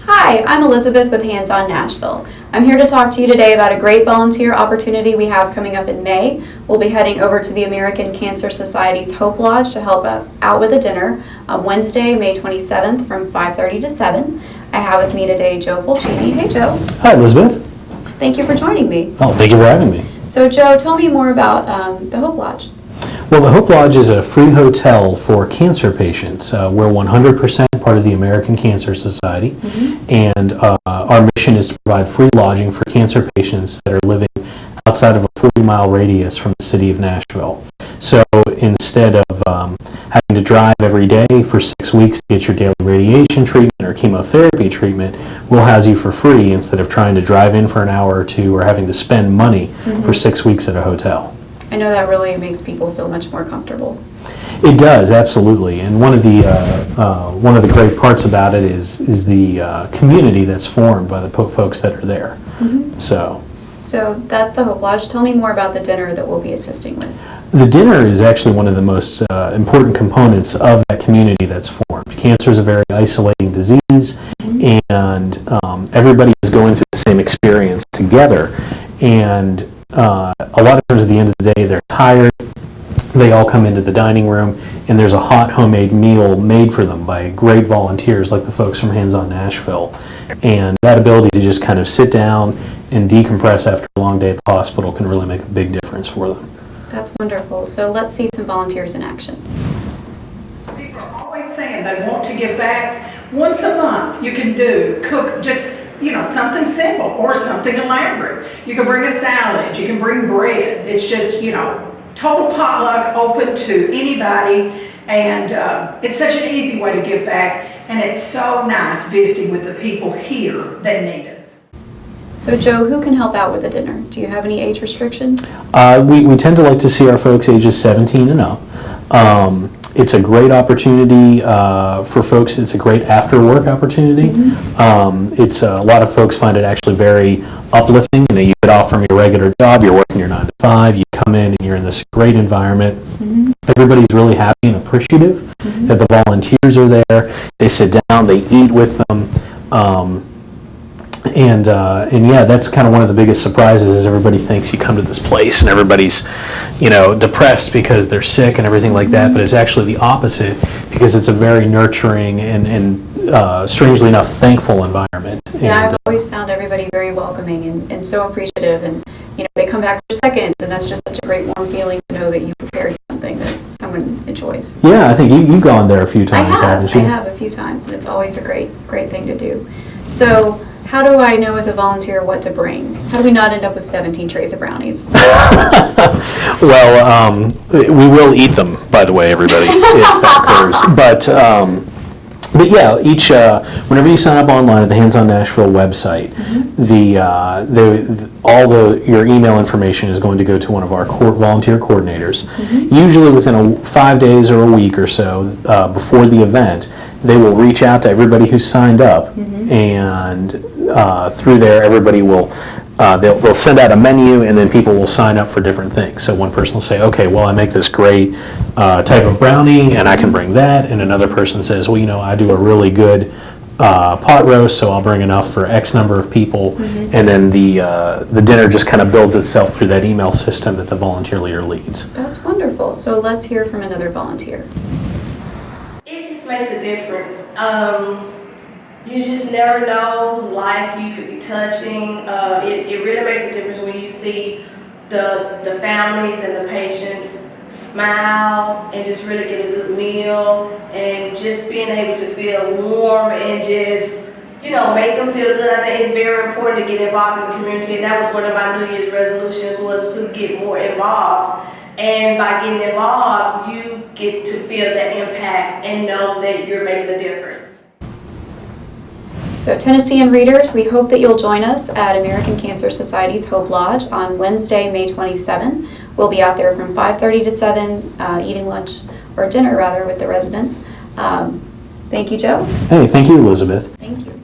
Hi, I'm Elizabeth with On Nashville. I'm here to talk to you today about a great volunteer opportunity we have coming up in May. We'll be heading over to the American Cancer Society's Hope Lodge to help out with a dinner on Wednesday, May 27th from 5:30 to 7. I have with me today Joe Pulcini. Hey, Joe. Hi, Elizabeth. Thank you for joining me. Oh, thank you for having me. So, Joe, tell me more about the Hope Lodge. Well, the Hope Lodge is a free hotel for cancer patients. We're 100% part of the American Cancer Society, and our mission is to provide free lodging for cancer patients that are living outside of a 40-mile radius from the city of Nashville. So instead of having to drive every day for 6 weeks to get your daily radiation treatment or chemotherapy treatment, we'll house you for free instead of trying to drive in for an hour or two or having to spend money for 6 weeks at a hotel. I know that really makes people feel much more comfortable. It does, absolutely. And one of the great parts about it is the community that's formed by the folks that are there. So that's the Hope Lodge. Tell me more about the dinner that we'll be assisting with. The dinner is actually one of the most important components of that community that's formed. Cancer is a very isolating disease, and everybody is going through the same experience together. And a lot of times at the end of the day, they're tired. They all come into the dining room, and there's a hot homemade meal made for them by great volunteers like the folks from On Nashville. And that ability to just kind of sit down and decompress after a long day at the hospital can really make a big difference for them. That's wonderful. So let's see some volunteers in action. People are always saying they want to give back. Once a month you can cook just, something simple or something elaborate. You can bring a salad, you can bring bread. It's just, total potluck, open to anybody, and it's such an easy way to give back, and it's so nice visiting with the people here that need us. So Joe, who can help out with the dinner? Do you have any age restrictions? We tend to like to see our folks ages 17 and up. It's a great opportunity for folks. It's a great after-work opportunity. It's a lot of folks find it actually very uplifting. You get off from your regular job, you're working your 9 to 5, you come in and you're in this great environment. Everybody's really happy and appreciative that the volunteers are there. They sit down, they eat with them. And yeah, that's kind of one of the biggest surprises is everybody thinks you come to this place and everybody's, depressed because they're sick and everything like that, but it's actually the opposite because it's a very nurturing and strangely enough, thankful environment. Yeah, and, I've always found everybody very welcoming and so appreciative, and they come back for seconds, and that's just such a great warm feeling to know that you prepared something that someone enjoys. Yeah, I think you've gone there a few times, haven't you? I have a few times, and it's always a great thing to do. So how do I know as a volunteer what to bring? How do we not end up with 17 trays of brownies? Well, we will eat them, by the way, everybody, if that occurs. But yeah, whenever you sign up online at the On Nashville website, your email information is going to go to one of our volunteer coordinators. Usually within 5 days or a week or so before the event, they will reach out to everybody who's signed up, and through there, everybody will they'll send out a menu, and then people will sign up for different things. So one person will say, okay, well, I make this great type of brownie, and I can bring that. And another person says, well, I do a really good pot roast, so I'll bring enough for X number of people. And then the dinner just kind of builds itself through that email system that the volunteer leader leads. That's wonderful. So let's hear from another volunteer. It just makes a difference. You just never know whose life you could be touching. It really makes a difference when you see the families and the patients smile and just really get a good meal, and just being able to feel warm and just make them feel good. I think it's very important to get involved in the community, and that was one of my New Year's resolutions, was to get more involved. And by getting involved, you get to feel that impact and know that you're making a difference. So Tennessean readers, we hope that you'll join us at American Cancer Society's Hope Lodge on Wednesday, May 27. We'll be out there from 5:30 to 7, eating lunch, or dinner rather, with the residents. Thank you, Joe. Hey, thank you, Elizabeth. Thank you.